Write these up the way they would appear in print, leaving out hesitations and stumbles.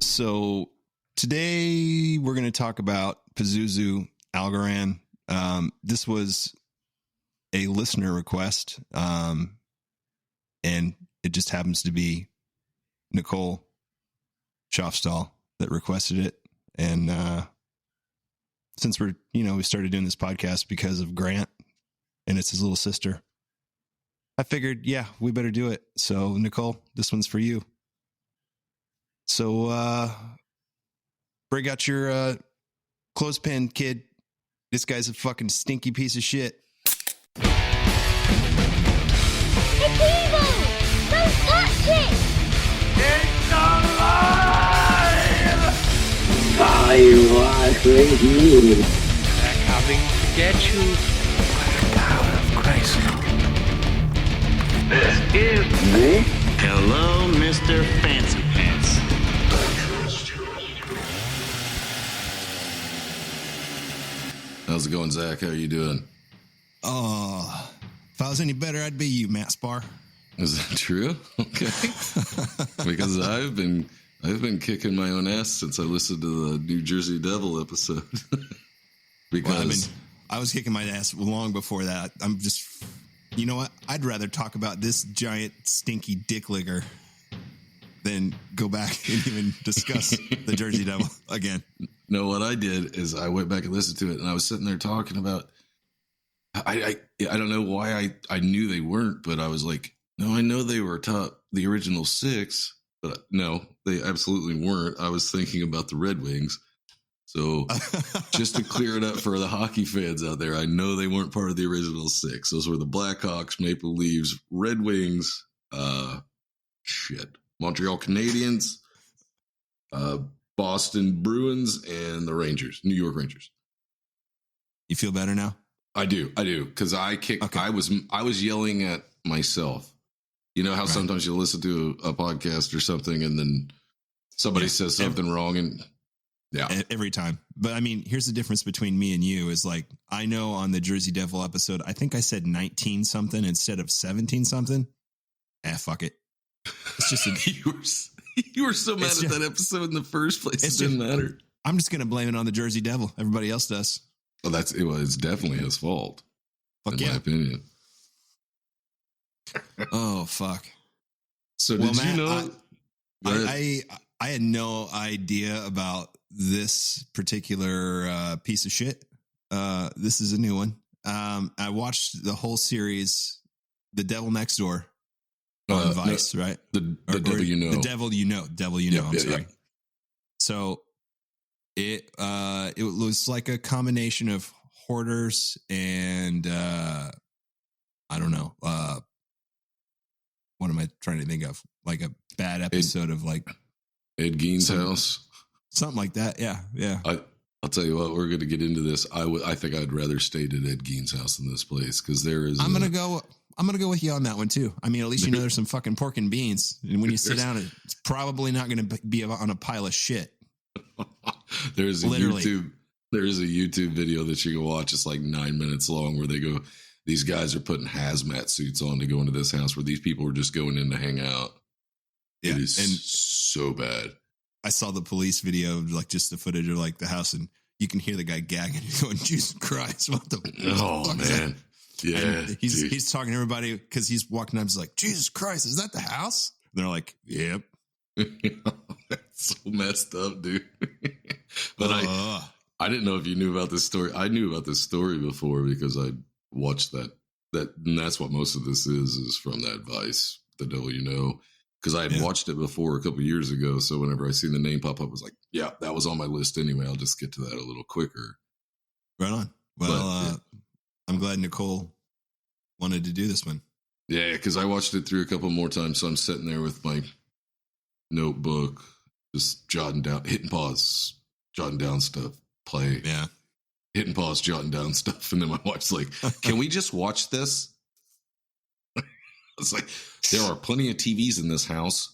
So today we're going to talk about Pazuzu Algarad. This was a listener request, and it just happens to be Nicole Schaafstal that requested it. And since we started doing this podcast because of Grant, and it's his little sister, I figured, yeah, we better do it. So Nicole, this one's for you. So break out your clothespin, kid. This guy's a fucking stinky piece of shit. It's evil! Don't touch it! It's alive! I was with you. They're coming to get you by the power of Grayskull. This is Hello, Mr. Fancy Pants. How's it going, Zach? How are you doing? Oh, if I was any better, I'd be you, Matt Spar. Is that true? Okay. Because I've been kicking my own ass since I listened to the New Jersey Devil episode. Because I was kicking my ass long before that. I'm just, you know what? I'd rather talk about this giant stinky dick licker than go back and even discuss the Jersey Devil again. No, what I did is I went back and listened to it, and I was sitting there talking about. I don't know why I knew they weren't, but I was like, no, I know they were top the original 6, but no, they absolutely weren't. I was thinking about the Red Wings. So just to clear it up for the hockey fans out there, I know they weren't part of the original 6. Those were the Blackhawks, Maple Leafs, Red Wings, Montreal Canadiens, Boston Bruins, and the Rangers, New York Rangers. You feel better now? I do, because I kicked. Okay. I was yelling at myself. You know how sometimes you listen to a podcast or something, and then somebody says something wrong, and every time. But I mean, here's the difference between me and you: is like I know on the Jersey Devil episode, I think I said 19 something instead of 17 something. Fuck it. It's just you were so mad at that episode in the first place. It didn't matter. I'm just gonna blame it on the Jersey Devil. Everybody else does. Well, it's definitely his fault. Fuck in my opinion. Oh fuck. So did you know? I had no idea about this particular piece of shit. This is a new one. I watched the whole series, The Devil Next Door, on Vice, right? The Devil You Know. The Devil You Know. Devil You Know. I'm sorry. Yeah. So it was like a combination of hoarders and I don't know. What am I trying to think of? Like a bad episode of like Ed Gein's house, something like that. Yeah. I'll tell you what, we're going to get into this. I think I'd rather stay at Ed Gein's house than this place because there is. I'm gonna go with you on that one too. I mean, at least you know there's some fucking pork and beans, and when you sit down, it's probably not going to be on a pile of shit. There's a YouTube video that you can watch. It's like 9 minutes long where they go, these guys are putting hazmat suits on to go into this house where these people are just going in to hang out. Yeah, it is so bad. I saw the police video, like just the footage of like the house, and you can hear the guy gagging and going, Jesus Christ, what the fuck is that? Yeah. And he's talking to everybody because he's walking up, he's like, Jesus Christ, is that the house? And they're like, yep. That's so messed up, dude. But I didn't know if you knew about this story. I knew about this story before because I watched that and that's what most of this is from that Vice, The Devil You Know. Because I had watched it before a couple of years ago. So whenever I seen the name pop up, I was like, yeah, that was on my list anyway. I'll just get to that a little quicker. Right on. Well, I'm glad Nicole wanted to do this one. Yeah, because I watched it through a couple more times. So I'm sitting there with my notebook, just jotting down, hitting pause, jotting down stuff, play. Yeah. Hitting pause, jotting down stuff. And then my wife's like, can we just watch this? It's like, there are plenty of TVs in this house.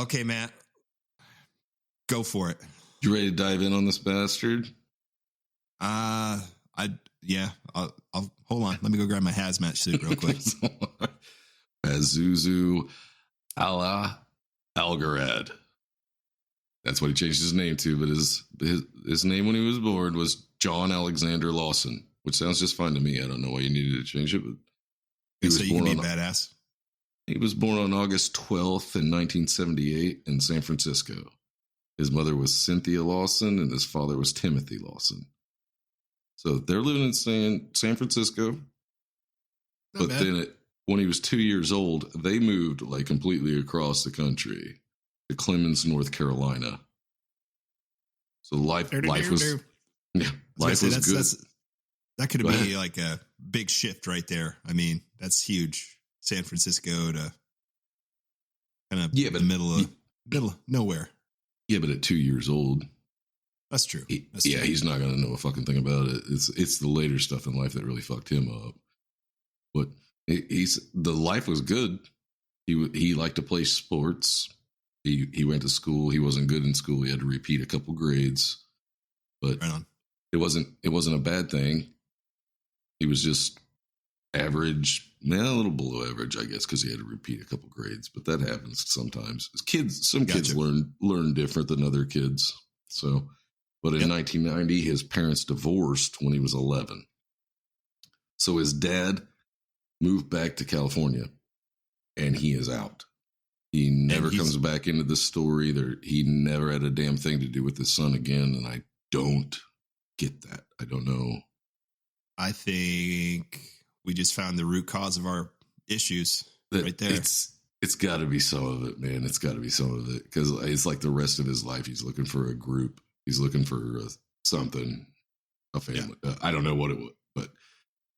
Okay, Matt. Go for it. You ready to dive in on this bastard? Yeah, I'll hold on. Let me go grab my hazmat suit real quick. Pazuzu Algarad. That's what he changed his name to, but his name when he was born was John Alexander Lawson, which sounds just fine to me. I don't know why you needed to change it, but so you can be badass. He was born on August 12th in 1978 in San Francisco. His mother was Cynthia Lawson, and his father was Timothy Lawson. So they're living in San Francisco. But then when he was 2 years old, they moved like completely across the country to Clemens, North Carolina. So life was good. That could be like a big shift right there. I mean, that's huge. San Francisco to kind of the middle of nowhere. Yeah, but at 2 years old, that's true. He's not going to know a fucking thing about it. It's the later stuff in life that really fucked him up. But the life was good. He liked to play sports. He went to school. He wasn't good in school. He had to repeat a couple grades, but right on. It wasn't a bad thing. He was just average, a little below average, I guess, because he had to repeat a couple grades. But that happens sometimes. Kids learn different than other kids. So, but in 1990, his parents divorced when he was 11. So his dad moved back to California, and he is out. He never comes back into the story. He never had a damn thing to do with his son again, and I don't get that. I don't know. I think we just found the root cause of our issues right there. It's got to be some of it, man. It's got to be some of it, because it's like the rest of his life. He's looking for a group. He's looking for something, a family. Yeah. I don't know what it was, but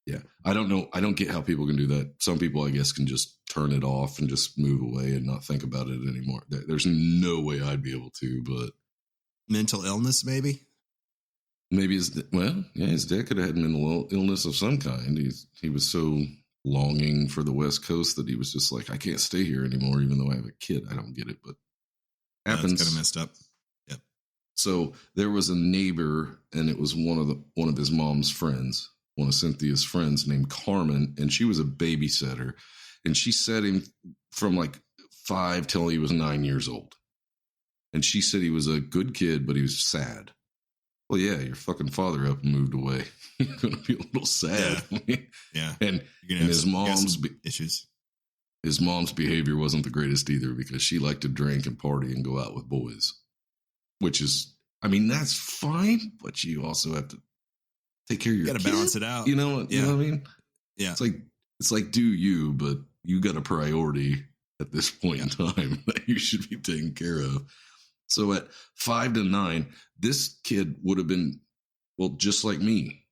yeah, I don't know. I don't get how people can do that. Some people, I guess, can just turn it off and just move away and not think about it anymore. There's no way I'd be able to, but mental illness, maybe. Maybe his dad could have had mental illness of some kind. He was so longing for the West Coast that he was just like, I can't stay here anymore, even though I have a kid. I don't get it, but happens. It's kind of messed up. Yep. So there was a neighbor, and it was one of his mom's friends, one of Cynthia's friends, named Carmen, and she was a babysitter, and she set him from like 5 till he was 9 years old, and she said he was a good kid, but he was sad. Well, yeah, your fucking father up and moved away. You're going to be a little sad. Yeah. And his mom's issues. His mom's behavior wasn't the greatest either, because she liked to drink and party and go out with boys, which is, I mean, that's fine, but you also have to take care of your kid. You got to balance it out. You know what I mean? Yeah. It's like do you, but you got a priority at this point in time that you should be taken care of. So at 5 to 9, this kid would have been, well, just like me,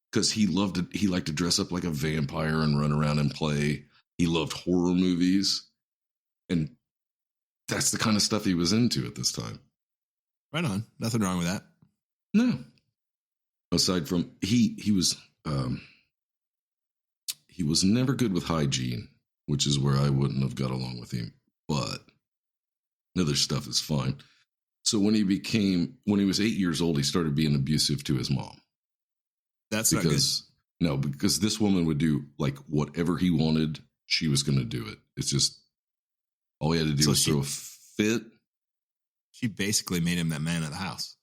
because he liked to dress up like a vampire and run around and play. He loved horror movies, and that's the kind of stuff he was into at this time. Right on. Nothing wrong with that. No. Aside from he was never good with hygiene, which is where I wouldn't have got along with him, but other stuff is fine. So when he was 8 years old, he started being abusive to his mom. That's not good. No, because this woman would do like whatever he wanted. She was going to do it. It's just all he had to do was throw a fit. She basically made him that man of the house.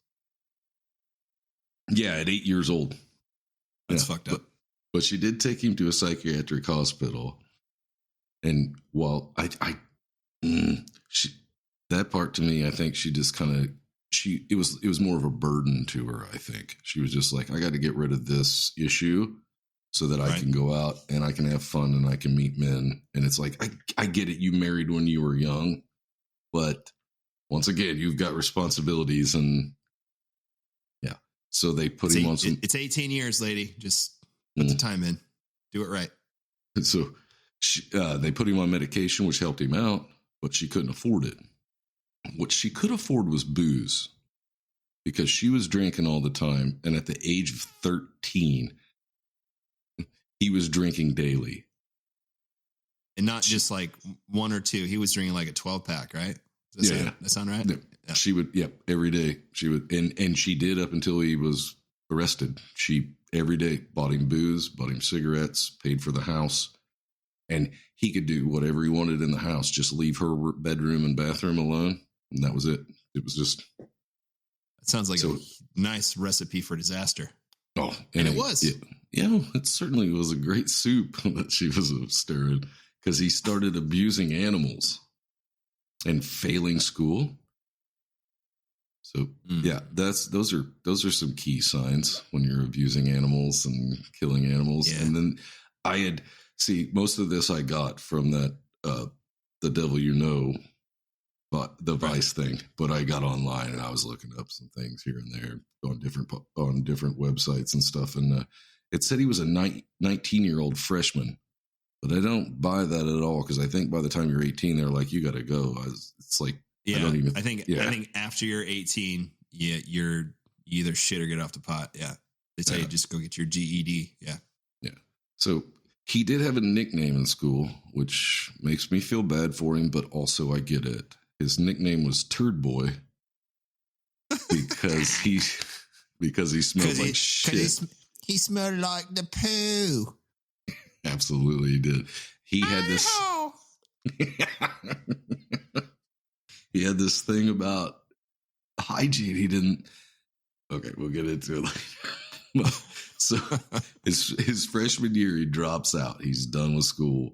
Yeah, at 8 years old. That's fucked up. But she did take him to a psychiatric hospital. And while that part to me, I think she just kind of, it was more of a burden to her, I think. She was just like, I got to get rid of this issue so that I can go out and I can have fun and I can meet men. And it's like, I get it. You married when you were young, but once again, you've got responsibilities, and yeah. So they put him on some. It's 18 years, lady. Just put the time in. Do it right. And so they put him on medication, which helped him out, but she couldn't afford it. What she could afford was booze, because she was drinking all the time. And at the age of 13, he was drinking daily. And not just like one or two. He was drinking like a 12-pack, right? That sound right? Yeah. She would, every day. She would, and she did up until he was arrested. She every day bought him booze, bought him cigarettes, paid for the house, and he could do whatever he wanted in the house. Just leave her bedroom and bathroom alone, and that was it. It was just. It sounds like a nice recipe for disaster. Oh, and it was. It certainly was a great soup that she was stirring, because he started abusing animals and failing school. So those are some key signs when you're abusing animals and killing animals. Yeah. And then most of this I got from that The Devil You Know, but the Vice thing. But I got online and I was looking up some things here and there on different websites and stuff, and it said he was a 19-year-old freshman. But I don't buy that at all, because I think by the time you're 18, they're like, you got to go. It's like, I think after you're 18, you either shit or get off the pot. Yeah. They tell you just go get your GED. Yeah. Yeah. So he did have a nickname in school, which makes me feel bad for him, but also I get it. His nickname was Turd Boy because he smelled like shit. He smelled like the poo. Absolutely, he did. He had this. He had this thing about hygiene. He didn't. Okay, we'll get into it later. So his freshman year, he drops out. He's done with school.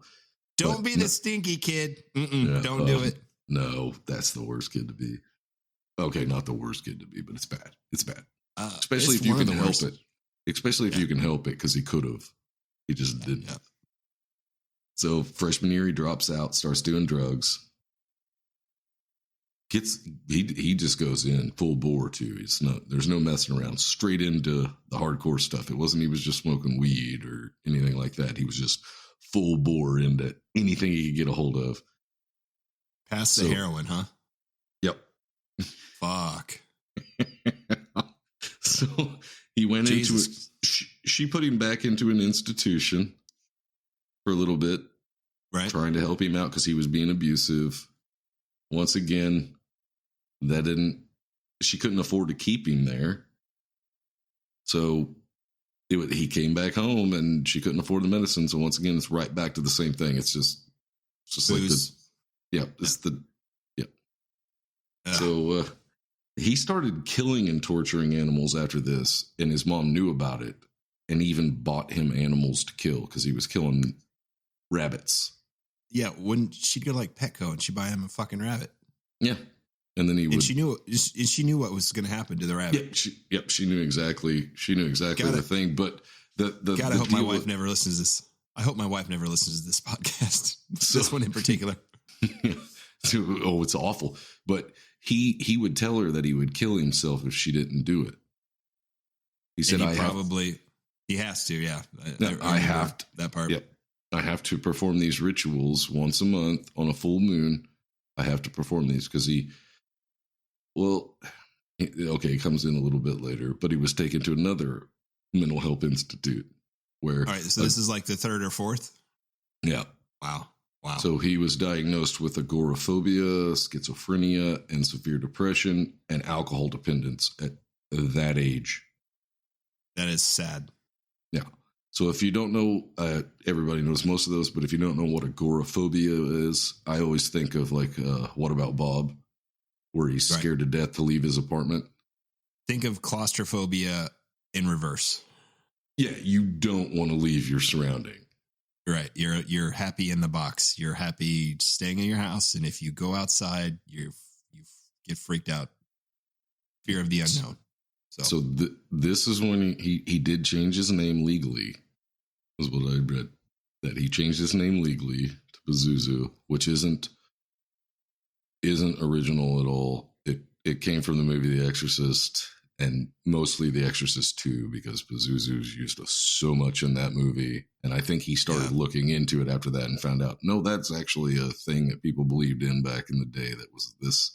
Don't be the stinky kid. Don't do it. No, that's the worst kid to be. Okay, not the worst kid to be, but it's bad. It's bad, especially if you can help it. Especially if you can help it, because he could have. He just didn't. Yeah. So freshman year, he drops out, starts doing drugs. He just goes in full bore too. There's no messing around. Straight into the hardcore stuff. It wasn't he was just smoking weed or anything like that. He was just full bore into anything he could get a hold of. Past the heroin, huh? Yep. Fuck. So he went into it. She put him back into an institution for a little bit, right? Trying to help him out because he was being abusive. Once again, she couldn't afford to keep him there. So he came back home and she couldn't afford the medicine. So once again, it's right back to the same thing. It's just booze. So he started killing and torturing animals after this, and his mom knew about it and even bought him animals to kill because he was killing rabbits. Yeah, when she'd go to like Petco and she'd buy him a fucking rabbit. Yeah. And then she knew what was going to happen to the rabbit. She knew exactly. She knew exactly the thing. But I hope my wife never listens to this. I hope my wife never listens to this podcast. This one in particular. Oh, it's awful. But he would tell her that he would kill himself if she didn't do it. He said, he has to. Yeah. I have to. That part. Yep. I have to perform these rituals once a month on a full moon. I have to perform these because it comes in a little bit later, but he was taken to another mental health institute where. All right. So this is like the third or fourth. Yeah. Wow. So he was diagnosed with agoraphobia, schizophrenia, and severe depression and alcohol dependence at that age. That is sad. Yeah. So if you don't know, everybody knows most of those, but if you don't know what agoraphobia is, I always think of like, What About Bob, where he's scared to death to leave his apartment. Think of claustrophobia in reverse. Yeah, you don't want to leave your surrounding. Right. You're happy in the box. You're happy staying in your house. And if you go outside, you get freaked out. Fear of the unknown. So this is when he did change his name legally. Is what I read. That he changed his name legally to Pazuzu, which isn't original at all. It came from the movie The Exorcist, and mostly The Exorcist 2, because Pazuzu's used so much in that movie. And I think he started looking into it after that and found out, no, that's actually a thing that people believed in back in the day. That was this.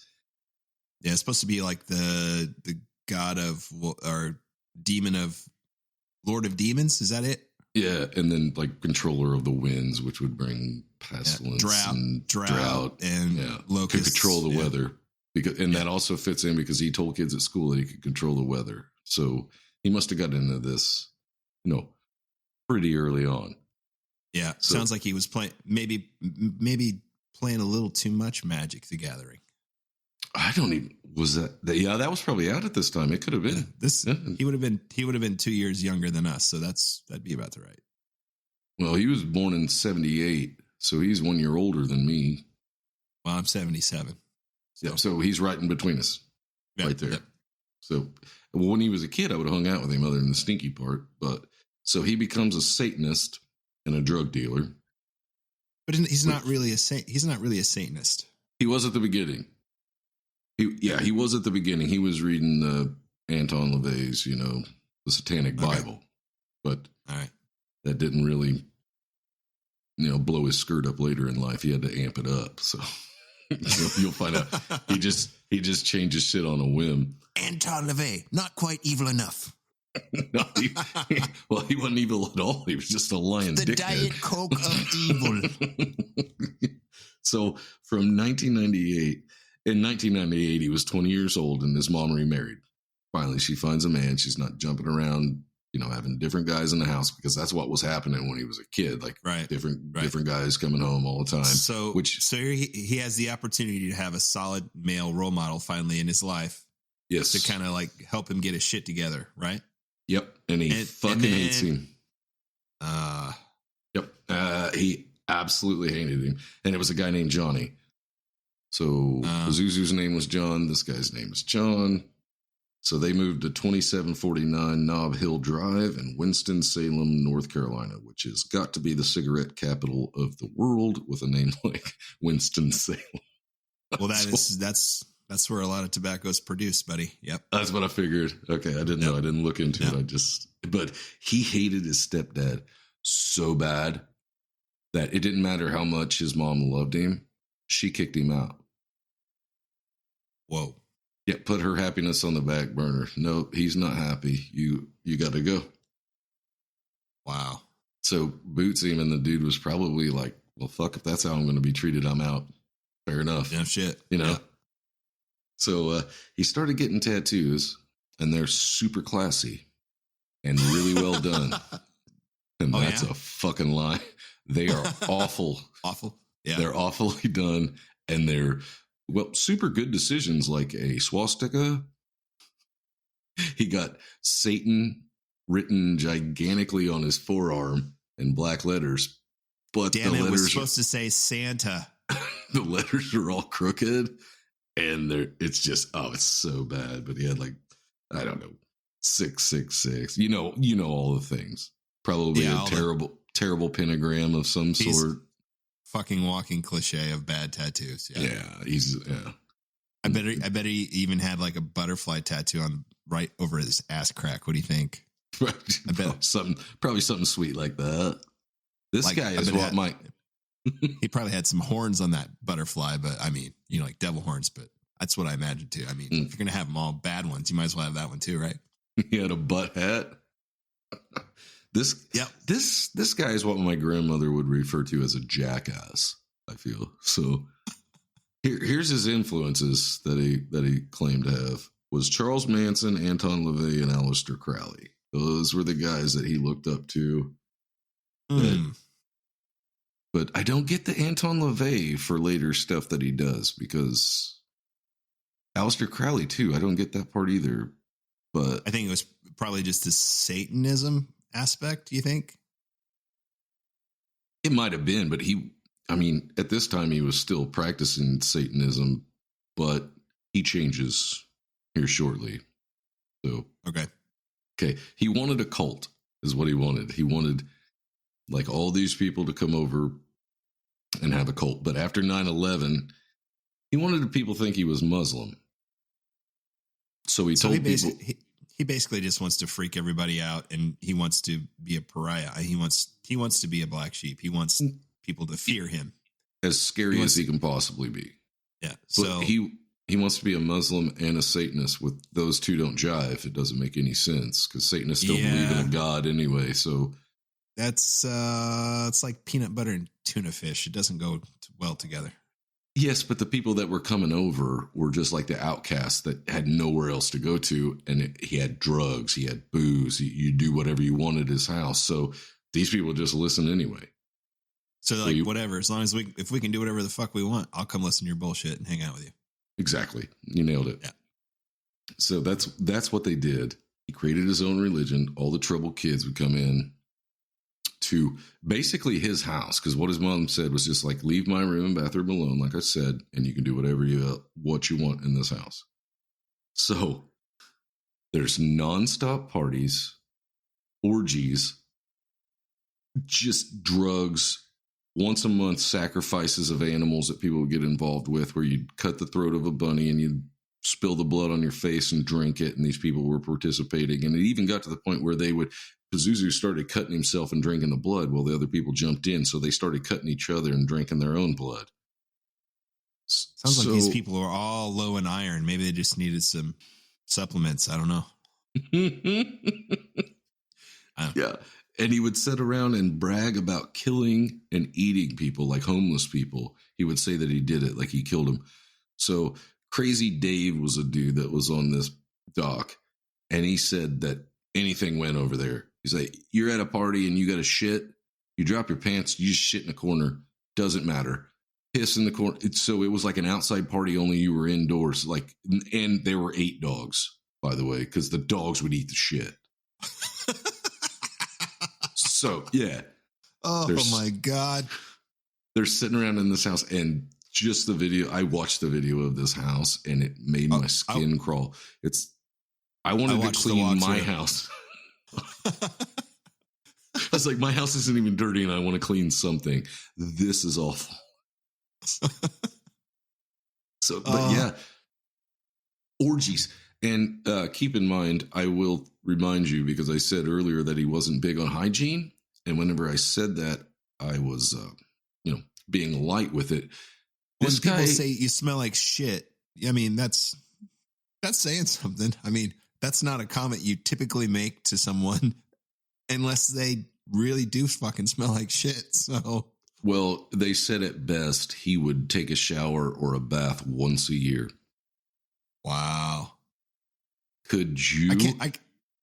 Yeah, it's supposed to be like the god of, or demon of, Lord of Demons. Is that it? Yeah, and then like controller of the winds, which would bring pestilence, drought, and locusts. Could control the weather, that also fits in because he told kids at school that he could control the weather. So he must have got into this, pretty early on. Yeah, so, sounds like he was playing maybe playing a little too much Magic the Gathering. I don't even that was probably out at this time. It could have been. He would have been 2 years younger than us, so that'd be about the right. Well, he was born in 1978, so he's 1 year older than me. Well, I'm 1977. So he's right in between us. Right there. Yep. So when he was a kid, I would have hung out with him other than the stinky part, but so he becomes a Satanist and a drug dealer. But he's not really a Satanist. He was at the beginning. He was at the beginning. He was reading Anton LaVey's, the Satanic Bible. But that didn't really, blow his skirt up later in life. He had to amp it up. So you'll find out he just changes shit on a whim. Anton LaVey, not quite evil enough. No, he wasn't evil at all. He was just a lying dickhead. The Diet Coke of evil. So from 1998, in 1998, he was 20 years old and his mom remarried. Finally, she finds a man. She's not jumping around, having different guys in the house, because that's what was happening when he was a kid. Like different guys coming home all the time. So he has the opportunity to have a solid male role model finally in his life. Yes. To kind of like help him get his shit together. Right. Yep. And he hates him. Yep. He absolutely hated him. And it was a guy named Johnny. So Pazuzu's name was John. This guy's name is John. So they moved to 2749 Nob Hill Drive in Winston-Salem, North Carolina, which has got to be the cigarette capital of the world with a name like Winston-Salem. Well, that's where a lot of tobacco is produced, buddy. Yep. That's what I figured. Okay. I didn't know. I didn't look into it. But he hated his stepdad so bad that it didn't matter how much his mom loved him. She kicked him out. Whoa. Yeah. Put her happiness on the back burner. No, he's not happy. You got to go. Wow. So boots him, and the dude was probably like, well, fuck, if that's how I'm going to be treated, I'm out. Fair enough. Yeah, shit. Yeah. So he started getting tattoos, and they're super classy and really well done. And that's a fucking lie. They are awful. Awful? Yeah. They're awfully done, and they're, super good decisions, like a swastika. He got Satan written gigantically on his forearm in black letters. But damn, it was supposed to say Santa. The letters are all crooked. And it's just, it's so bad. But he had I don't know, 666. You know all the things. Probably a terrible pentagram of some sort. Fucking walking cliche of bad tattoos. Yeah. I bet he even had like a butterfly tattoo on right over his ass crack. What do you think? I bet probably something sweet like that. This guy is what might. He probably had some horns on that butterfly, but I mean, like devil horns, but that's what I imagine too. I mean, if you're going to have them all bad ones, you might as well have that one too, right? He had a butt hat. This guy is what my grandmother would refer to as a jackass, I feel. So here's his influences that he claimed to have was Charles Manson, Anton LaVey, and Aleister Crowley. Those were the guys that he looked up to. But I don't get the Anton LaVey for later stuff that he does, because Aleister Crowley too. I don't get that part either. But I think it was probably just the Satanism aspect. You think it might have been, but at this time he was still practicing Satanism, but he changes here shortly. So okay, he wanted a cult, is what he wanted. He wanted like all these people to come over and have a cult. But after 9/11, he wanted people to think he was Muslim. So he told people. He basically just wants to freak everybody out, and he wants to be a pariah. He wants to be a black sheep. He wants people to fear him. As scary as he can possibly be. Yeah. So he wants to be a Muslim and a Satanist. With those two don't jive. It doesn't make any sense, because Satanists don't believe in a god anyway. So that's it's like peanut butter and tuna fish. It doesn't go well together. Yes, but the people that were coming over were just like the outcasts that had nowhere else to go to. And he had drugs, he had booze, you do whatever you want at his house. So these people just listen anyway. So like, whatever, as long as if we can do whatever the fuck we want, I'll come listen to your bullshit and hang out with you. Exactly. You nailed it. Yeah. So that's what they did. He created his own religion. All the troubled kids would come in to basically his house, because what his mom said was just like, leave my room and bathroom alone, like I said, and you can do whatever what you want in this house. So there's nonstop parties, orgies, just drugs, once a month sacrifices of animals that people would get involved with, where you'd cut the throat of a bunny and you'd spill the blood on your face and drink it, and these people were participating. And it even got to the point where Pazuzu started cutting himself and drinking the blood while the other people jumped in, so they started cutting each other and drinking their own blood. Sounds like these people are all low in iron. Maybe they just needed some supplements. I don't know. Yeah. And he would sit around and brag about killing and eating people, like homeless people. He would say that he did it, like he killed them. So Crazy Dave was a dude that was on this dock, and he said that anything went over there. He's like, you're at a party and you got to shit. You drop your pants, you just shit in a corner. Doesn't matter. Piss in the corner. So it was like an outside party, only you were indoors. Like, and there were 8 dogs, by the way, because the dogs would eat the shit. So, yeah. Oh, my God. They're sitting around in this house, and just the video. I watched the video of this house, and it made my skin crawl. I wanted to clean my house. I was like, my house isn't even dirty, and I want to clean something. This is awful. So, but yeah, orgies. And keep in mind, I will remind you, because I said earlier that he wasn't big on hygiene. And whenever I said that, I was, being light with it. When people say you smell like shit, I mean, that's saying something. I mean, that's not a comment you typically make to someone unless they really do fucking smell like shit. So, well, they said at best he would take a shower or a bath once a year. Wow. Could you?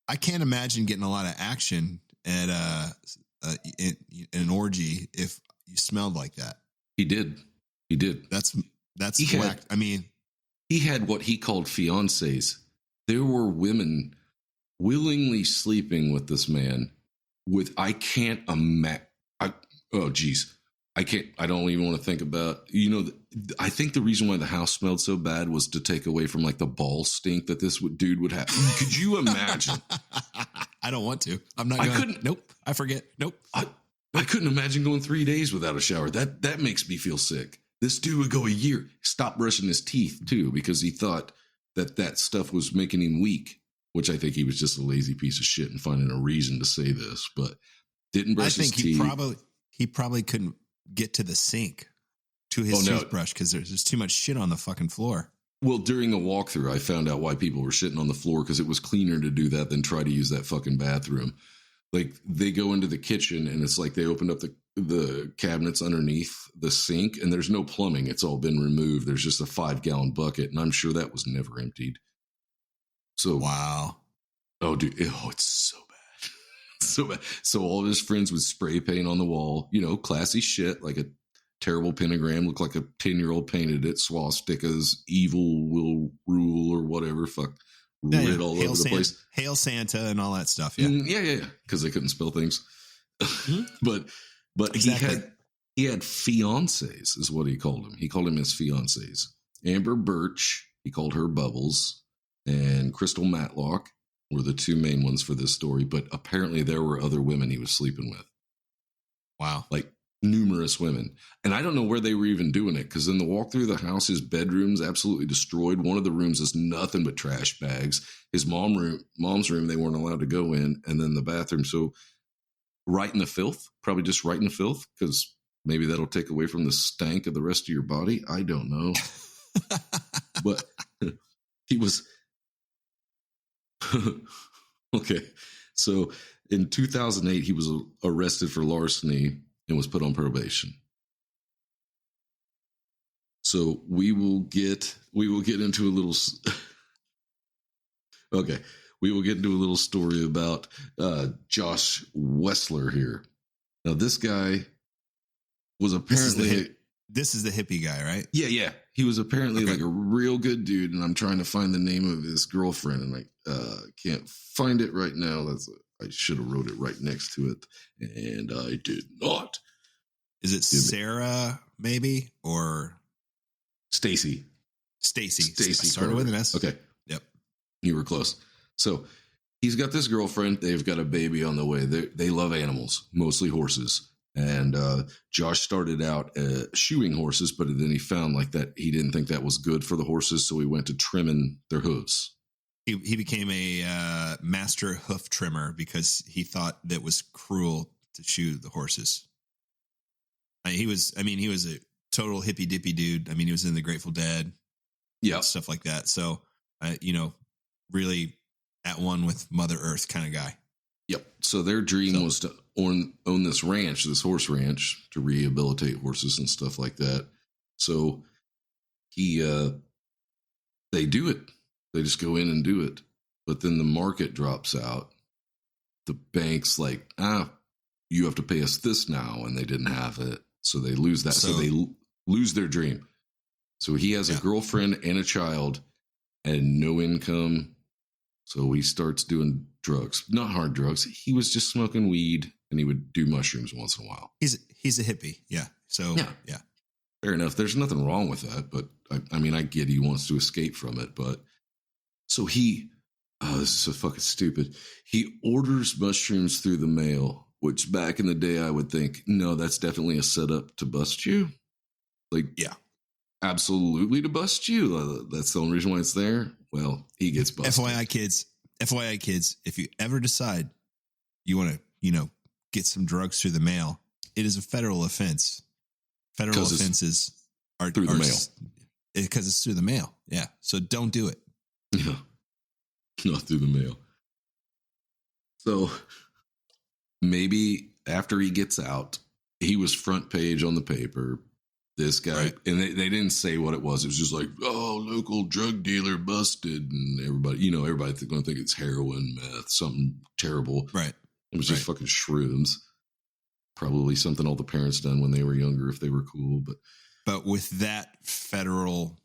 I can't imagine getting a lot of action at in an orgy if you smelled like that. He did. That's correct. I mean, he had what he called fiancés. There were women willingly sleeping with this man. I can't imagine. Oh, geez. I don't even want to think about, I think the reason why the house smelled so bad was to take away from like the ball stink that this dude would have. Could you imagine? I don't want to. I'm not going to. Nope. I forget. Nope. I couldn't imagine going 3 days without a shower. That makes me feel sick. This dude would go a year, stop brushing his teeth too, because he thought that stuff was making him weak, which I think he was just a lazy piece of shit and finding a reason to say this, but didn't brush his teeth. He probably couldn't get to the sink to his toothbrush because there's too much shit on the fucking floor. Well, during the walkthrough, I found out why people were shitting on the floor, because it was cleaner to do that than try to use that fucking bathroom. Like, they go into the kitchen and it's like they opened up the cabinets underneath the sink and there's no plumbing. It's all been removed. There's just a 5-gallon bucket, and I'm sure that was never emptied. So, wow. Oh, dude. Oh, it's so bad. So bad. So all of his friends would spray paint on the wall, classy shit, like a terrible pentagram, looked like a 10-year-old painted it, swastikas, evil will rule or whatever, fuck. Red all over the place. Hail Santa and all that stuff. Yeah. Yeah. Because they couldn't spell things. But exactly. he had fiancés, is what he called them. He called them his fiancés. Amber Birch, he called her Bubbles, and Crystal Matlock were the 2 main ones for this story. But apparently there were other women he was sleeping with. Wow. Like numerous women. And I don't know where they were even doing it, because in the walkthrough of the house, his bedroom's absolutely destroyed. One of the rooms is nothing but trash bags. His mom's room, they weren't allowed to go in. And then the bathroom. So right in the filth, probably just right in the filth, because maybe that'll take away from the stank of the rest of your body. I don't know. But he was okay. So in 2008, he was arrested for larceny and was put on probation. So we will get into a little. Okay, we will get into a little story about Josh Wessler here. Now, this guy was apparently this is the hippie guy, right? Yeah. He was apparently like a real good dude, and I'm trying to find the name of his girlfriend, and I can't find it right now. I should have wrote it right next to it, and I did not. Is it Sarah, maybe, or Stacy? Stacy Started with an S. Okay. Yep. You were close. So he's got this girlfriend. They've got a baby on the way. They love animals, mostly horses. And Josh started out shoeing horses, but then he found like that he didn't think that was good for the horses, so he went to trimming their hooves. He became a master hoof trimmer because he thought that was cruel to shoe the horses. He was a total hippy dippy dude. I mean, he was in the Grateful Dead, stuff like that. So, really at one with Mother Earth kind of guy. Yep. So their dream was to own this ranch, this horse ranch, to rehabilitate horses and stuff like that. So they do it. They just go in and do it. But then the market drops out. The bank's like, you have to pay us this now, and they didn't have it. So they lose that. So they lose their dream. So he has a girlfriend and a child and no income. So he starts doing drugs, not hard drugs. He was just smoking weed, and he would do mushrooms once in a while. He's a hippie. Yeah. So, yeah. Fair enough. There's nothing wrong with that, but I get he wants to escape from it. But so this is so fucking stupid. He orders mushrooms through the mail, which back in the day I would think, no, that's definitely a setup to bust you. Absolutely to bust you. That's the only reason why it's there. Well, he gets busted. FYI kids, if you ever decide you want to, get some drugs through the mail, it is a federal offense. Federal offenses are through the mail. Because it's through the mail. Yeah. So don't do it. Yeah. Not through the mail. So maybe after he gets out, he was front page on the paper. This guy, and they didn't say what it was. It was just like, local drug dealer busted, and everybody's going to think it's heroin, meth, something terrible. Right. It was just fucking shrooms. Probably something all the parents done when they were younger if they were cool. But with that federal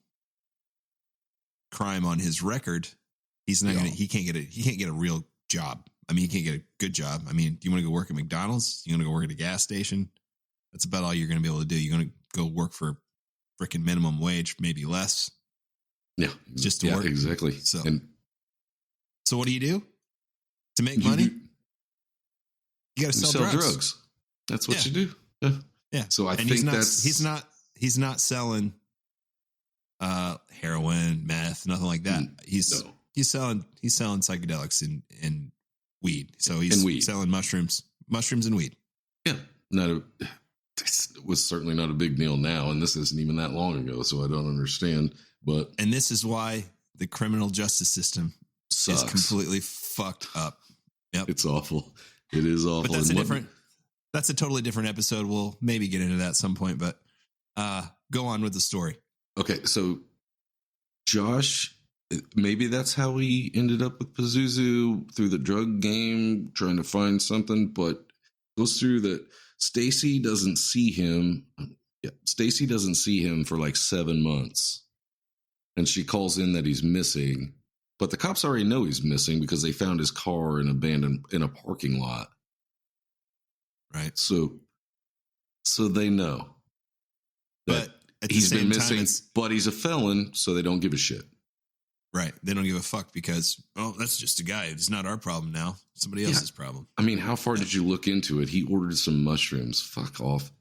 crime on his record, he's not gonna. He can't get a real job. I mean, he can't get a good job. I mean, do you want to go work at McDonald's? You want to go work at a gas station? That's about all you're going to be able to do. You're going to go work for freaking minimum wage, maybe less. Yeah. Just to work. Exactly. So what do you do to make money? You got to sell drugs. That's what you do. Yeah. Yeah. So I think he's not selling heroin, meth, nothing like that. He's selling psychedelics and weed. So he's selling mushrooms and weed. Yeah. It was certainly not a big deal now, and this isn't even that long ago, so I don't understand. And this is why the criminal justice system sucks. Is completely fucked up. Yep. It's awful. It is awful. But that's a totally different episode. We'll maybe get into that at some point, but go on with the story. Okay, so Josh, maybe that's how he ended up with Pazuzu, through the drug game, trying to find something, but goes through that. Stacy doesn't see him. Yeah, Stacy doesn't see him for like 7 months. And she calls in that he's missing. But the cops already know he's missing because they found his car in a parking lot. Right. So they know. But he's been missing, but he's a felon, so they don't give a shit. Right. They don't give a fuck because, that's just a guy. It's not our problem now. Somebody else's problem. I mean, how far did you look into it? He ordered some mushrooms. Fuck off.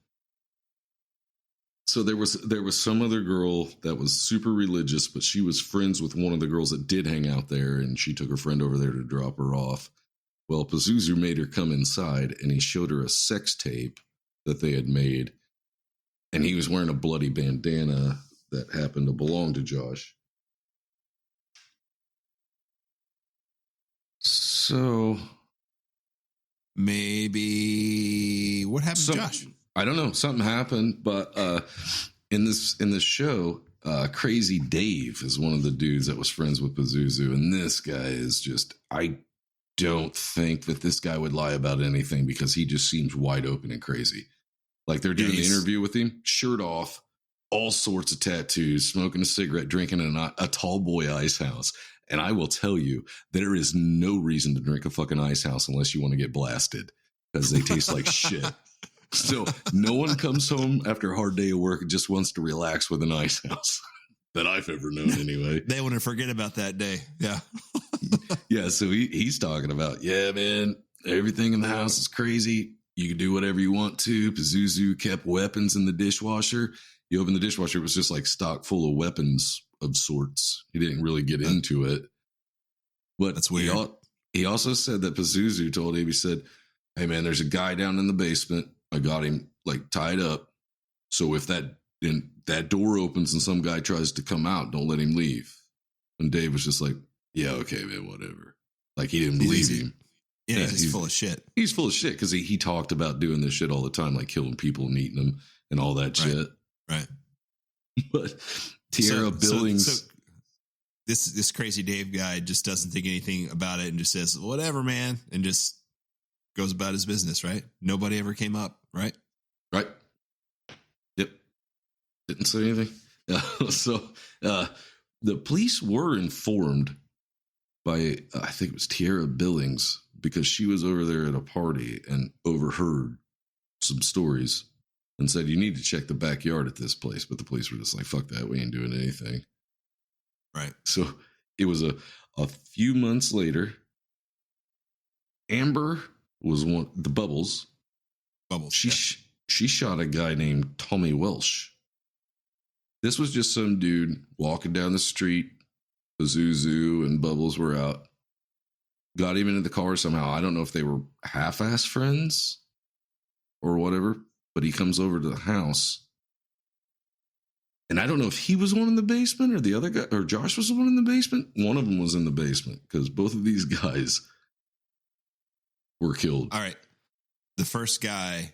So there was some other girl that was super religious, but she was friends with one of the girls that did hang out there, and she took her friend over there to drop her off. Well, Pazuzu made her come inside, and he showed her a sex tape that they had made, and he was wearing a bloody bandana that happened to belong to Josh. So maybe what happened to Josh? I don't know. Something happened, but in this show, Crazy Dave is one of the dudes that was friends with Pazuzu, and this guy is just, I don't think that this guy would lie about anything because he just seems wide open and crazy. Like they're doing the interview with him, shirt off, all sorts of tattoos, smoking a cigarette, drinking in a tall boy ice house. And I will tell you, there is no reason to drink a fucking ice house unless you want to get blasted because they taste like shit. So no one comes home after a hard day of work and just wants to relax with an ice house that I've ever known anyway. They want to forget about that day. Yeah. Yeah. So he's talking about, yeah, man, everything in the house is crazy. You can do whatever you want to. Pazuzu kept weapons in the dishwasher. You open the dishwasher, it was just like stock full of weapons of sorts. He didn't really get into it. But that's weird. He also said that Pazuzu told him, he said, hey, man, there's a guy down in the basement. I got him like tied up. So if that door opens and some guy tries to come out, don't let him leave. And Dave was just like, yeah, okay, man, whatever. Like he didn't believe him. Yeah, he's full of shit. He's full of shit because he talked about doing this shit all the time, like killing people and eating them and all that shit. Right. But Tierra Billings. So this crazy Dave guy just doesn't think anything about it and just says, whatever, man, and just goes about his business, right? Nobody ever came up, right? Right. Yep. Didn't say anything. So the police were informed by, I think it was Tierra Billings, because she was over there at a party and overheard some stories and said, you need to check the backyard at this place. But the police were just like, fuck that. We ain't doing anything. Right. So it was a few months later. Amber was the Bubbles. She shot a guy named Tommy Welsh. This was just some dude walking down the street. Pazuzu and Bubbles were out. Got him into the car somehow. I don't know if they were half-ass friends or whatever, but he comes over to the house. And I don't know if he was one in the basement or the other guy, or Josh was the one in the basement. One of them was in the basement because both of these guys were killed. All right. The first guy,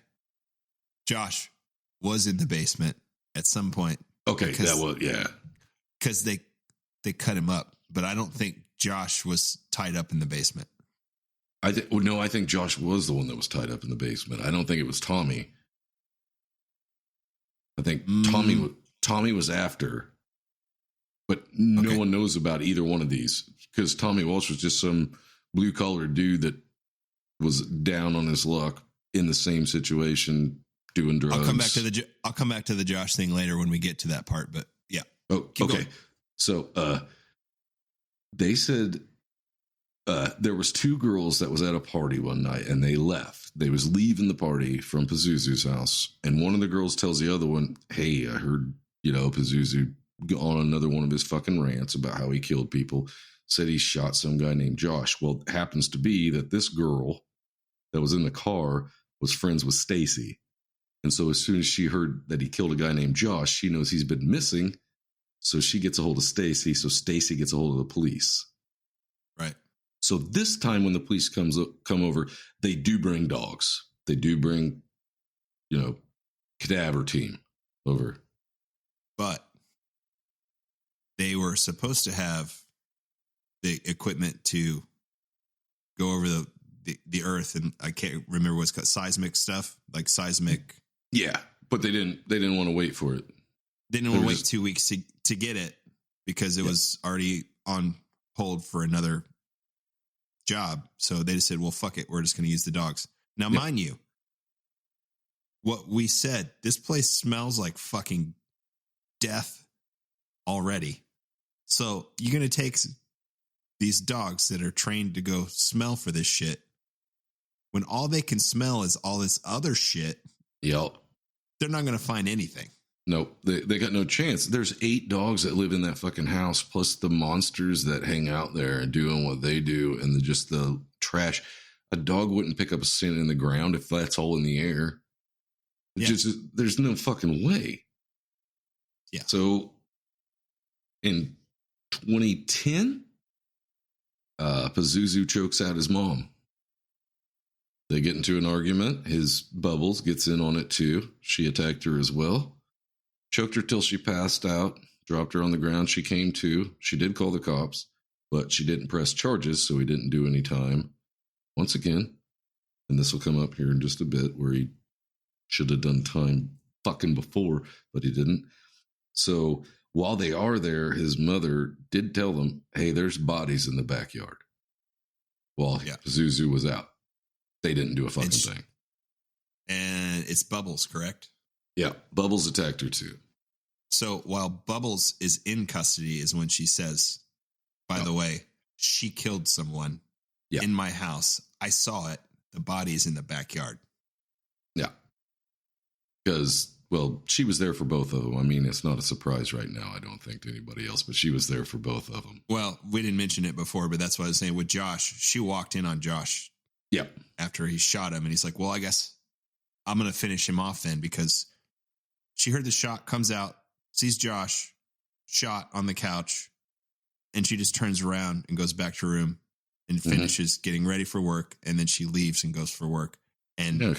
Josh, was in the basement at some point. Okay, that was, yeah. Because they cut him up, but I don't think Josh was tied up in the basement. I think Josh was the one that was tied up in the basement. I don't think it was Tommy. I think Tommy was after, but no one knows about either one of these because Tommy Walsh was just some blue collar dude that was down on his luck in the same situation doing drugs. I'll come back to the Josh thing later when we get to that part, but yeah. Oh, okay. Going. So, they said there was two girls that was at a party one night and they left. They was leaving the party from Pazuzu's house. And one of the girls tells the other one, hey, I heard, Pazuzu on another one of his fucking rants about how he killed people. Said he shot some guy named Josh. Well, it happens to be that this girl that was in the car was friends with Stacy. And so as soon as she heard that he killed a guy named Josh, she knows he's been missing. So she gets a hold of Stacy. So Stacy gets a hold of the police. Right. So this time when the police come over, they do bring dogs. They do bring, cadaver team over. But they were supposed to have the equipment to go over the earth, and I can't remember what's called, seismic stuff, like seismic. Yeah, but they didn't want to wait for it. They didn't want to wait 2 weeks to get it because it was already on hold for another job. So they just said, well, fuck it. We're just going to use the dogs. Now, mind you, what we said, this place smells like fucking death already. So you're going to take these dogs that are trained to go smell for this shit when all they can smell is all this other shit. Yep. They're not going to find anything. No, they got no chance. There's 8 dogs that live in that fucking house, plus the monsters that hang out there doing what they do, and just the trash. A dog wouldn't pick up a scent in the ground if that's all in the air. Yeah. There's no fucking way. Yeah. So in 2010, Pazuzu chokes out his mom. They get into an argument. His Bubbles gets in on it too. She attacked her as well. choked her till she passed out, dropped her on the ground. She came to. She did call the cops, but she didn't press charges, so he didn't do any time. Once again, and this will come up here in just a bit, where he should have done time fucking before, but he didn't. So while they are there, his mother did tell them, hey, there's bodies in the backyard. While Pazuzu was out. They didn't do a fucking thing. And it's Bubbles, correct? Yeah, Bubbles attacked her too. So while Bubbles is in custody is when she says, by the way, she killed someone in my house. I saw it. The body is in the backyard. Yeah. Because, well, she was there for both of them. I mean, it's not a surprise right now, I don't think, to anybody else, but she was there for both of them. Well, we didn't mention it before, but that's what I was saying with Josh. She walked in on Josh. Yeah. After he shot him, and he's like, well, I guess I'm going to finish him off then, because she heard the shot, comes out, sees Josh shot on the couch, and she just turns around and goes back to her room and finishes getting ready for work, and then she leaves and goes for work. And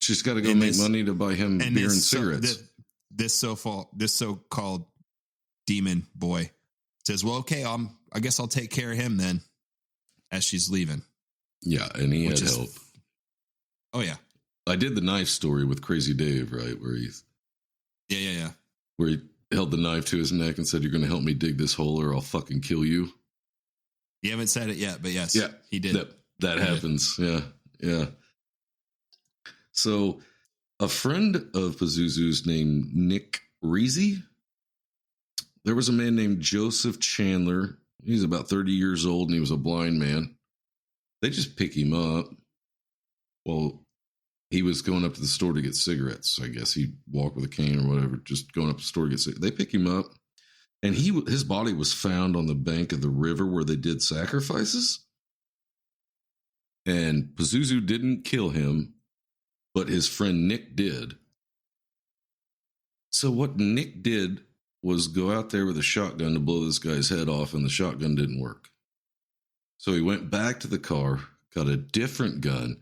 she's got to go make money to buy him beer and cigarettes. This so-called demon boy says, well, okay, I guess I'll take care of him then, as she's leaving. Yeah, and he had help. Oh, yeah. I did the knife story with Crazy Dave, right? Where he's... Yeah. Where he held the knife to his neck and said, you're going to help me dig this hole or I'll fucking kill you. You haven't said it yet, but yes, he did. That happens. Yeah. So a friend of Pazuzu's named Nick Reezy. There was a man named Joseph Chandler. He's about 30 years old and he was a blind man. They just pick him up. Well, he was going up to the store to get cigarettes. I guess he walked with a cane or whatever, just going up to the store to get cigarettes. They pick him up, and his body was found on the bank of the river where they did sacrifices. And Pazuzu didn't kill him, but his friend Nick did. So what Nick did was go out there with a shotgun to blow this guy's head off, and the shotgun didn't work. So he went back to the car, got a different gun,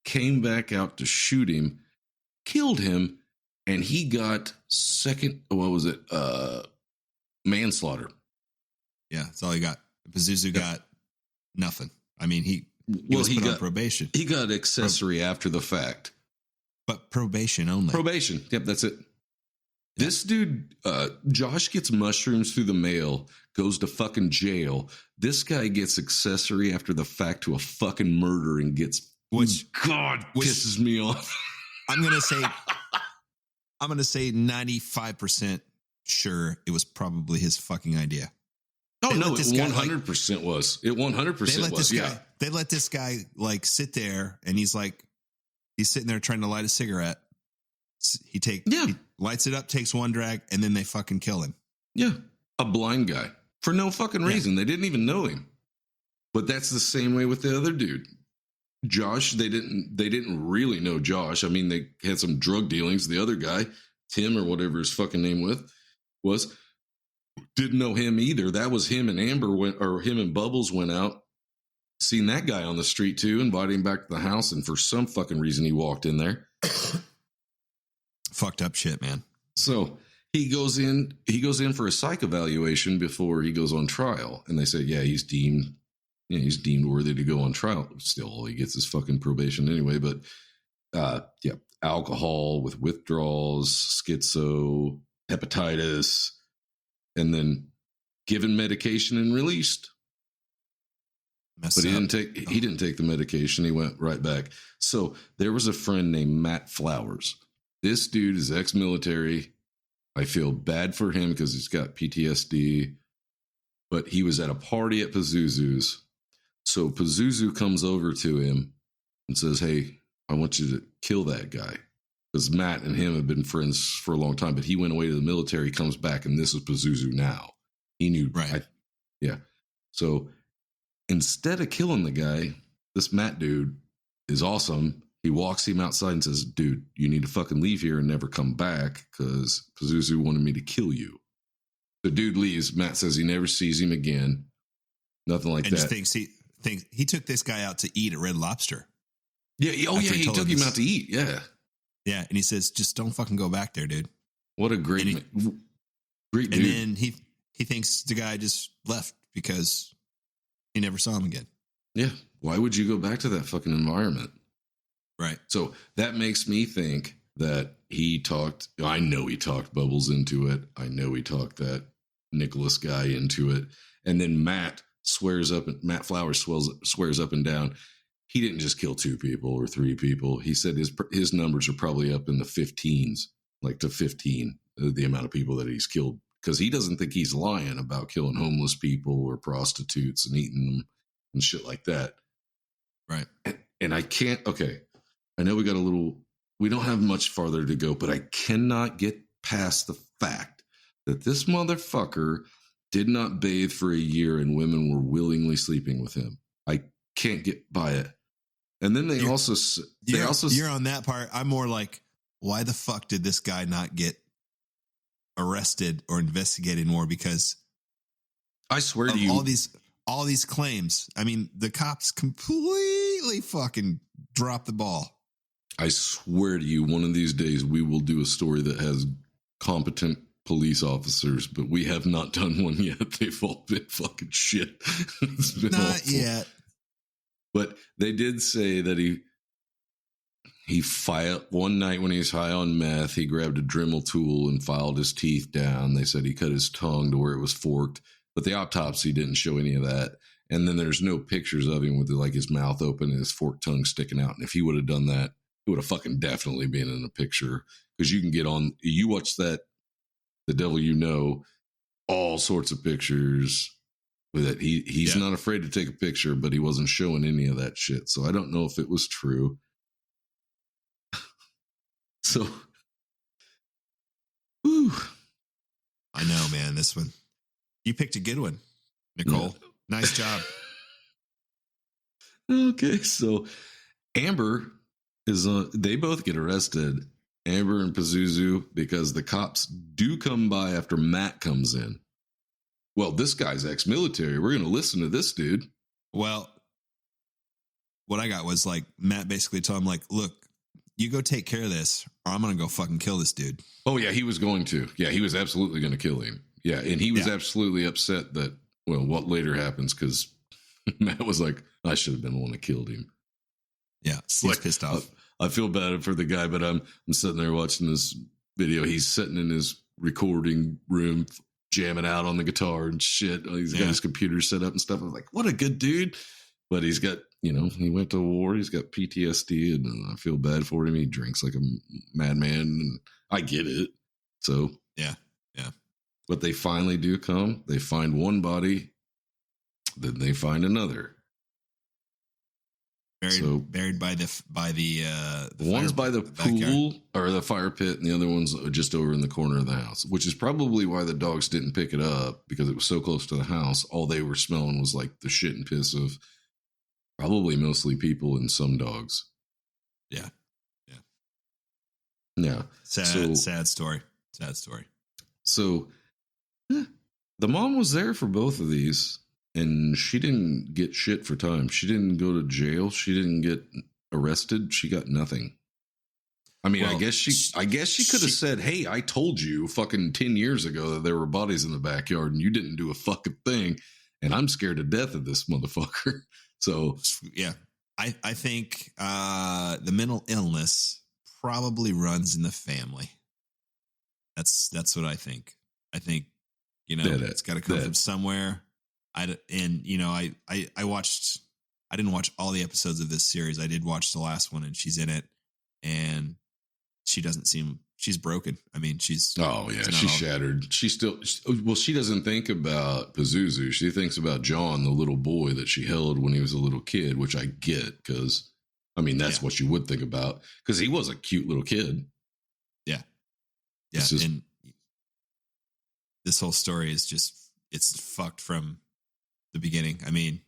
came back out to shoot him, killed him, and he got manslaughter. Yeah, that's all he got. Pazuzu got nothing. I mean, he was put on probation. He got accessory after the fact. But probation only. Probation. Yep, that's it. This dude, Josh gets mushrooms through the mail, goes to fucking jail. This guy gets accessory after the fact to a fucking murder and gets... Which pisses me off. I'm gonna say 95% sure it was probably his fucking idea. Oh no, it 100% was. It 100% was. Yeah, they let this guy like sit there, and he's sitting there trying to light a cigarette. He lights it up, takes one drag, and then they fucking kill him. Yeah, a blind guy for no fucking reason. They didn't even know him. But that's the same way with the other dude. Josh, they didn't really know Josh. I mean, they had some drug dealings. The other guy, Tim or whatever his fucking name was, didn't know him either. That was him and him and Bubbles went out, seen that guy on the street too, invited him back to the house, and for some fucking reason he walked in there. Fucked up shit, man. So he goes in for a psych evaluation before he goes on trial, and they say, he's deemed worthy to go on trial. Still, all he gets is fucking probation anyway. But alcohol with withdrawals, schizo, hepatitis, and then given medication and released. But he didn't take the medication. He went right back. So there was a friend named Matt Flowers. This dude is ex-military. I feel bad for him because he's got PTSD. But he was at a party at Pazuzu's. So Pazuzu comes over to him and says, hey, I want you to kill that guy. Because Matt and him have been friends for a long time, but he went away to the military, comes back, and this is Pazuzu now. He knew. Right. So instead of killing the guy, this Matt dude is awesome. He walks him outside and says, dude, you need to fucking leave here and never come back because Pazuzu wanted me to kill you. The dude leaves. Matt says he never sees him again. Nothing like that. Just thinks he took this guy out to eat at Red Lobster. Yeah. He took him out to eat. Yeah. Yeah. And he says, just don't fucking go back there, dude. What a great dude. And then he thinks the guy just left because he never saw him again. Yeah. Why would you go back to that fucking environment? Right. So that makes me think that I know he talked Bubbles into it. I know he talked that Nicholas guy into it. And then Matt Flowers swears up and down. He didn't just kill 2 people or 3 people. He said his numbers are probably up in the 15s, like to 15, the amount of people that he's killed. Because he doesn't think he's lying about killing homeless people or prostitutes and eating them and shit like that. Right. And I can't, okay, I know we don't have much farther to go, but I cannot get past the fact that this motherfucker did not bathe for a year and women were willingly sleeping with him. I can't get by it. And then you're on that part. I'm more like, why the fuck did this guy not get arrested or investigated more? Because I swear to you, all these claims. I mean, the cops completely fucking dropped the ball. I swear to you, one of these days we will do a story that has competent police officers, but we have not done one yet. They've all been fucking shit. It's been not awful. Yet. But they did say that he filed one night when he was high on meth. He grabbed a Dremel tool and filed his teeth down. They said he cut his tongue to where it was forked, but the autopsy didn't show any of that. And then there's no pictures of him with like his mouth open and his forked tongue sticking out. And if he would have done that, it would have fucking definitely been in a picture, because you can get on. You watch that, The Devil You Know, all sorts of pictures with it. He's not afraid to take a picture, but he wasn't showing any of that shit. So I don't know if it was true. So, whew. I know, man. This one, you picked a good one, Nicole. Yeah. Nice job. Okay, so Amber they both get arrested, Amber and Pazuzu, because the cops do come by after Matt comes in. Well, this guy's ex-military. We're going to listen to this dude. Well, what I got was like, Matt basically told him, like, look, you go take care of this or I'm going to go fucking kill this dude. Oh, yeah, he was going to. Yeah, he was absolutely going to kill him. Yeah, and he was absolutely upset that, well, what later happens, because Matt was like, I should have been the one that killed him. Yeah, he's pissed off. I feel bad for the guy, but I'm sitting there watching this video. He's sitting in his recording room, jamming out on the guitar and shit. He's got his computer set up and stuff. I was like, what a good dude. But he's got, he went to war. He's got PTSD, and I feel bad for him. He drinks like a madman, and I get it. So, yeah. But they finally do come. They find one body, then they find another. Buried by the one's by the pool or the fire pit, and the other one's just over in the corner of the house, which is probably why the dogs didn't pick it up, because it was so close to the house. All they were smelling was like the shit and piss of probably mostly people and some dogs. Yeah. Sad story. So the mom was there for both of these. And she didn't get shit for time. She didn't go to jail. She didn't get arrested. She got nothing. I mean, well, I guess she could have said, hey, I told you fucking 10 years ago that there were bodies in the backyard and you didn't do a fucking thing. And I'm scared to death of this motherfucker. So, yeah, I think the mental illness probably runs in the family. That's what I think. I think, it's got to come from somewhere. I didn't watch all the episodes of this series. I did watch the last one, and she's in it, and she she's broken. I mean, she's shattered. She doesn't think about Pazuzu. She thinks about John, the little boy that she held when he was a little kid, which I get, because I mean, that's what you would think about, because he was a cute little kid. Yeah. And this whole story is it's fucked from the beginning. I mean,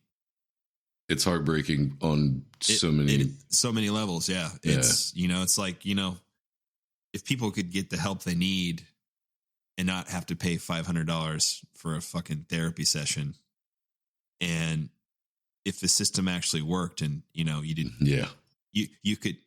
it's heartbreaking on so many levels. Yeah. It's, it's like, if people could get the help they need and not have to pay $500 for a fucking therapy session. And if the system actually worked and, you didn't, you could,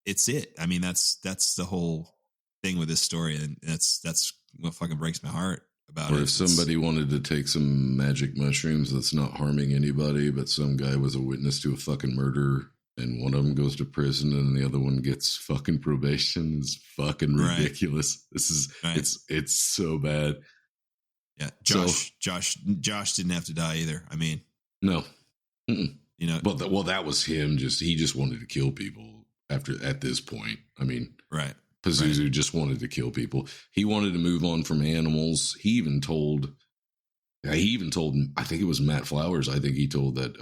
it's it. I mean, that's the whole thing with this story, and that's what fucking breaks my heart about Or it. if somebody wanted to take some magic mushrooms that's not harming anybody, but some guy was a witness to a fucking murder, and one of them goes to prison and the other one gets fucking probation, is fucking ridiculous. This is it's so bad. Yeah, Josh didn't have to die either. I mean, no, you know, but that was him. He just wanted to kill people at this point. I mean, right. Pazuzu just wanted to kill people. He wanted to move on from animals. He even told, I think it was Matt Flowers. I think he told that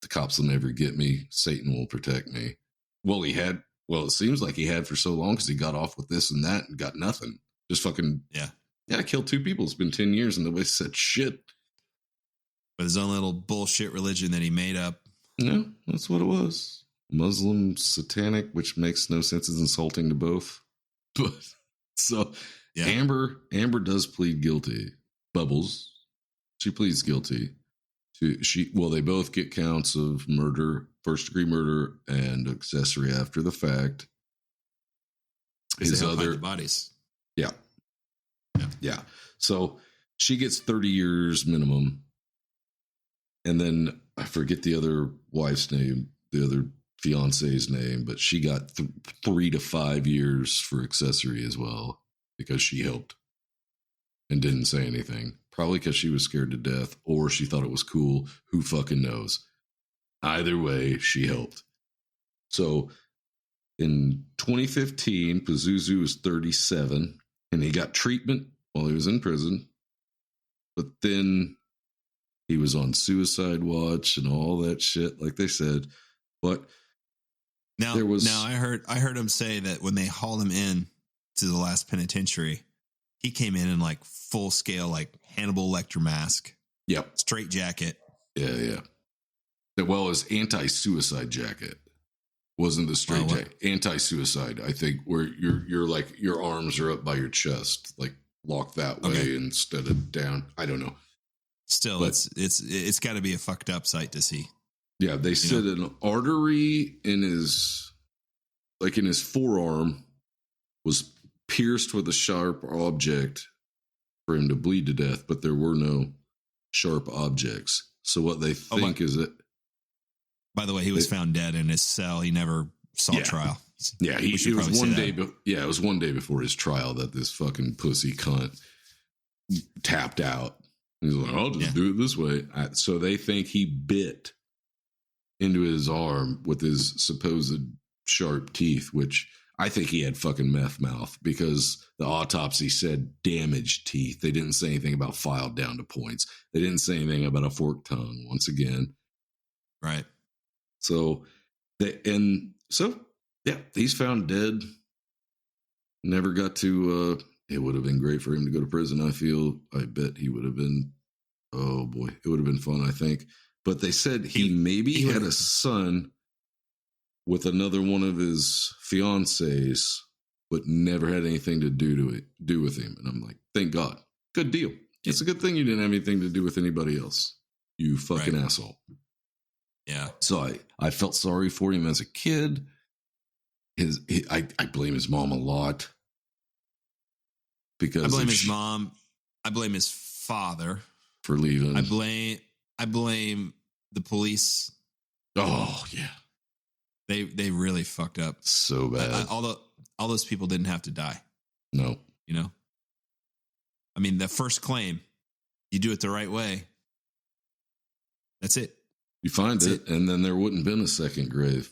the cops will never get me. Satan will protect me. Well, it seems like he had for so long because he got off with this and that and got nothing. Just fucking, I killed 2 people. It's been 10 years and nobody said shit. But his own little bullshit religion that he made up. No, that's what it was. Muslim, satanic, which makes no sense. It's insulting to both. But so Amber does plead guilty. Bubbles, she pleads guilty. They both get counts of murder, 1st-degree murder, and accessory after the fact. His other bodies. Yeah. So she gets 30 years minimum. And then I forget the other wife's name, the other fiance's name, but she got 3 to 5 years for accessory as well because she helped and didn't say anything. Probably because she was scared to death or she thought it was cool. Who fucking knows? Either way, she helped. So in 2015, Pazuzu was 37 and he got treatment while he was in prison. But then he was on suicide watch and all that shit, like they said. But now I heard him say that when they hauled him in to the last penitentiary, he came in like full scale, like Hannibal Lecter mask. Yep. Straight jacket. Yeah. Well, his anti-suicide jacket wasn't the straight jacket. Anti-suicide, I think, where you're like your arms are up by your chest, like locked that way instead of down. I don't know. Still, but it's got to be a fucked up sight to see. Yeah, they said an artery in his forearm was pierced with a sharp object for him to bleed to death, but there were no sharp objects. So what they think is that. By the way, he was found dead in his cell. He never saw trial. Yeah, it was one day. It was one day before his trial that this fucking pussy cunt tapped out. He's like, I'll just do it this way. So they think he bit into his arm with his supposed sharp teeth, which I think he had fucking meth mouth because the autopsy said damaged teeth. They didn't say anything about filed down to points. They didn't say anything about a forked tongue once again. Right. So he's found dead. Never got to, it would have been great for him to go to prison. I bet he would have been, oh boy, it would have been fun, I think. But they said he had a son with another one of his fiancés, but never had anything to do with him. And I'm like, thank God. Good deal. It's a good thing you didn't have anything to do with anybody else. You fucking asshole. Yeah. So I felt sorry for him as a kid. I blame his mom a lot. Because I blame his mom. I blame his father for leaving. I blame the police. Oh yeah, they really fucked up so bad. All those people didn't have to die. No, I mean, the first claim, you do it the right way. That's it. You find it, and then there wouldn't been a second grave.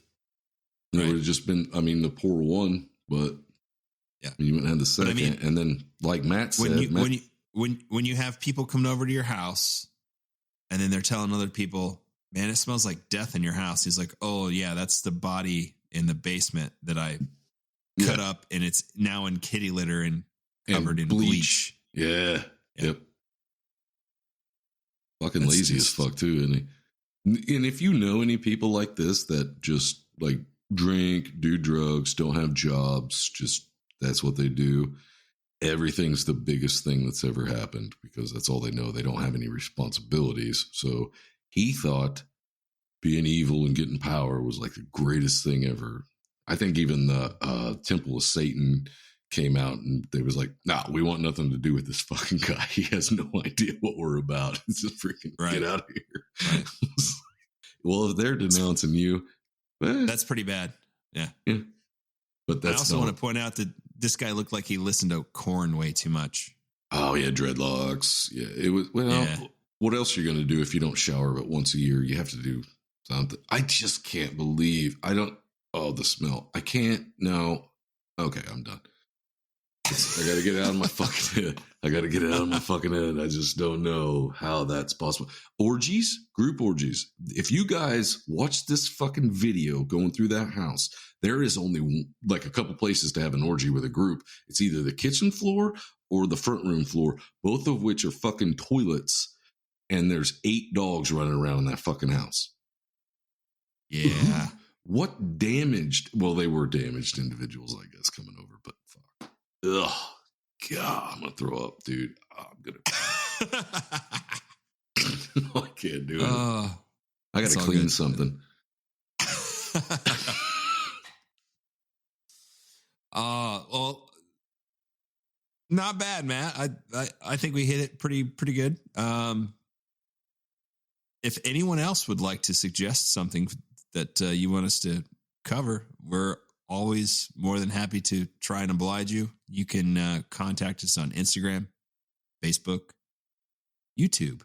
It would have just been, the poor one, but you wouldn't have the second. And then, like Matt said, when you have people coming over to your house, and then they're telling other people, "Man, it smells like death in your house." He's like, "Oh yeah, that's the body in the basement that I cut up, and it's now in kitty litter and covered in bleach." Yeah. Yep. Fucking that's lazy as fuck too, isn't he? And if you know any people like this that just like drink, do drugs, don't have jobs, just that's what they do. Everything's the biggest thing that's ever happened because that's all they know. They don't have any responsibilities. So he thought being evil and getting power was like the greatest thing ever. I think even the Temple of Satan came out and they was like, nah, we want nothing to do with this fucking guy. He has no idea what we're about. It's just freaking get out of here. Right. Well, if they're denouncing you, that's pretty bad. Yeah. But that's I also want to point out that this guy looked like he listened to Korn way too much. Oh yeah, dreadlocks. Yeah, it was. Well, what else are you going to do if you don't shower but once a year? You have to do something. I just can't believe I don't. Oh, the smell. I can't. No. Okay, I'm done. I got to get it out of my fucking head. I just don't know how that's possible. Orgies, group orgies. If you guys watch this fucking video going through that house, there is only like a couple places to have an orgy with a group. It's either the kitchen floor or the front room floor, both of which are fucking toilets. And there's 8 dogs running around in that fucking house. Yeah. What damaged? Well, they were damaged individuals, I guess, coming over, but fuck. Ugh. God, I'm going to throw up, dude. Oh, I'm going to. I can't do it. I got to clean something. Well, not bad, Matt. I think we hit it pretty good. If anyone else would like to suggest something that you want us to cover, we're always more than happy to try and oblige you. You can contact us on Instagram, Facebook, YouTube,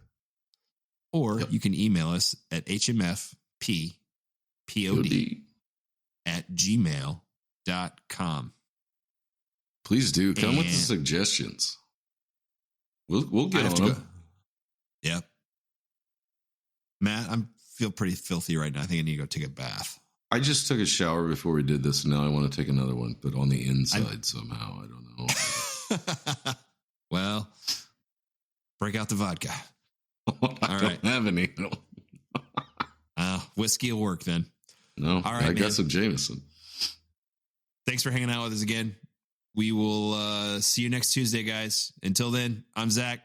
or you can email us at hmfppod@gmail.com. Please do come with the suggestions. We'll get on them. Yep. Matt, I feel pretty filthy right now. I think I need to go take a bath. I just took a shower before we did this, and now I want to take another one, but on the inside somehow. I don't know. Well, break out the vodka. I don't have any. Whiskey will work then. No, all right, I got some Jameson. Thanks for hanging out with us again. We will see you next Tuesday, guys. Until then, I'm Zach.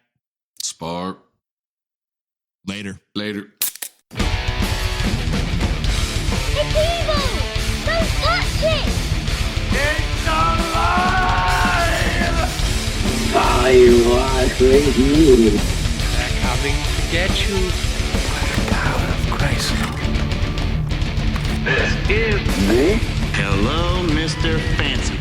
Spar. Later. It's evil! Don't touch it! It's alive! I was with you. They're coming to get you. Black out of Christ. This is Hello, Mr. Fancy